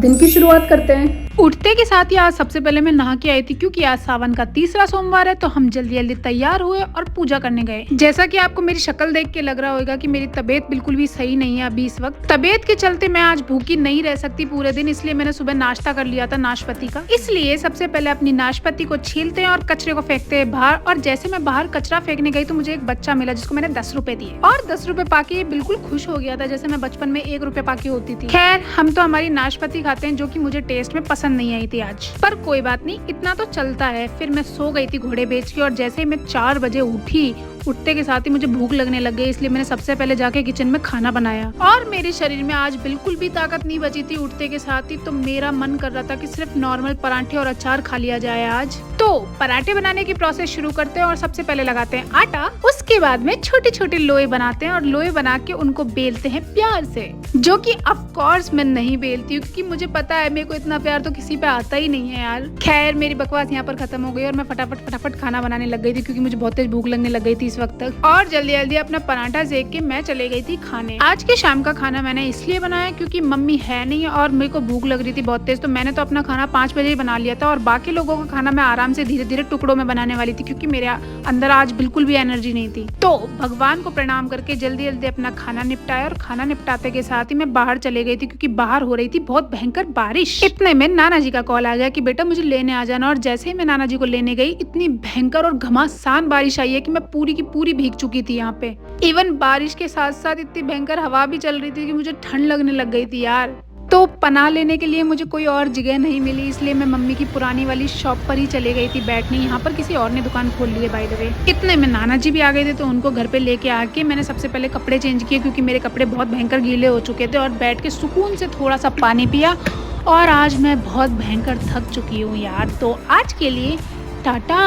दिन की शुरुआत करते हैं। उठते के साथ ही आज सबसे पहले मैं नहा के आई थी, क्योंकि आज सावन का तीसरा सोमवार है। तो हम जल्दी जल्दी तैयार हुए और पूजा करने गए। जैसा कि आपको मेरी शक्ल देख के लग रहा होगा कि मेरी तबीयत बिल्कुल भी सही नहीं है अभी इस वक्त। तबीयत के चलते मैं आज भूखी नहीं रह सकती पूरे दिन, इसलिए मैंने सुबह नाश्ता कर लिया था नाशपाती का। इसलिए सबसे पहले अपनी नाशपाती को छीलते हैं और कचरे को फेंकते हैं बाहर। और जैसे मैं बाहर कचरा फेंकने गई तो मुझे एक बच्चा मिला जिसको मैंने 10 रुपए दिए, और 10 रुपए पाके ये बिल्कुल खुश हो गया था, जैसे मैं बचपन में 1 रुपए पाके होती थी। खैर, हम तो हमारी नाशपाती खाते हैं, जो कि मुझे टेस्ट में पसंद नहीं आई थी आज, पर कोई बात नहीं, इतना तो चलता है। फिर मैं सो गई थी घोड़े बेच के, और जैसे ही मैं 4 बजे उठी, उठते के साथ ही मुझे भूख लगने लग गई, इसलिए मैंने सबसे पहले जाके किचन में खाना बनाया। और मेरे शरीर में आज बिल्कुल भी ताकत नहीं बची थी उठते के साथ ही, तो मेरा मन कर रहा था कि सिर्फ नॉर्मल पराठे और अचार खा लिया जाए आज। तो पराठे बनाने की प्रोसेस शुरू करते हैं, और सबसे पहले लगाते हैं आटा। उसके बाद में छोटे छोटे लोई बनाते हैं, और लोई बना के उनको बेलते हैं प्यार से, जो कि ऑफ कोर्स मैं नहीं बेलती हूँ, क्योंकि मुझे पता है मेरे को इतना प्यार तो किसी पे आता ही नहीं है यार। खैर, मेरी बकवास यहाँ पर खत्म हो गई और मैं फटाफट खाना बनाने लग गई थी, क्योंकि मुझे बहुत तेज भूख लगने लग गई थी इस वक्त तक। और जल्दी जल्दी अपना पराठा सेक के मैं चले गई थी खाने। आज के शाम का खाना मैंने इसलिए बनाया क्योंकि मम्मी है नहीं और मेरे को भूख लग रही थी बहुत तेज, तो मैंने तो अपना खाना 5 बजे ही बना लिया था, और बाकी लोगों का खाना मैं आराम से धीरे धीरे टुकड़ों में बनाने वाली थी, क्योंकि मेरे अंदर आज बिल्कुल भी एनर्जी नहीं थी। तो भगवान को प्रणाम करके जल्दी जल्दी अपना खाना निपटाया, और खाना निपटाते के साथ ही मैं बाहर चले गई थी, क्योंकि बाहर हो रही थी बहुत भयंकर बारिश। इतने में नाना जी का कॉल आ गया कि बेटा मुझे लेने आ जाना, और जैसे ही मैं नाना जी को लेने गई, इतनी भयंकर और घमासान बारिश आई है कि मैं पूरी की पूरी भीग चुकी थी यहाँ पे। इवन बारिश के साथ साथ इतनी भयंकर हवा भी चल रही थी कि मुझे ठंड लगने लग गई थी यार। तो पनाह लेने के लिए मुझे कोई और जगह नहीं मिली, इसलिए मैं मम्मी की पुरानी वाली शॉप पर ही चले गई थी बैठने। यहाँ पर किसी और ने दुकान खोल ली है बाय द वे। इतने में नाना जी भी आ गए थे, तो उनको घर पे लेके आके मैंने सबसे पहले कपड़े चेंज किए, क्योंकि मेरे कपड़े बहुत भयंकर गीले हो चुके थे, और बैठ के सुकून से थोड़ा सा पानी पिया। और आज मैं बहुत भयंकर थक चुकी हूँ यार। तो आज के लिए टाटा।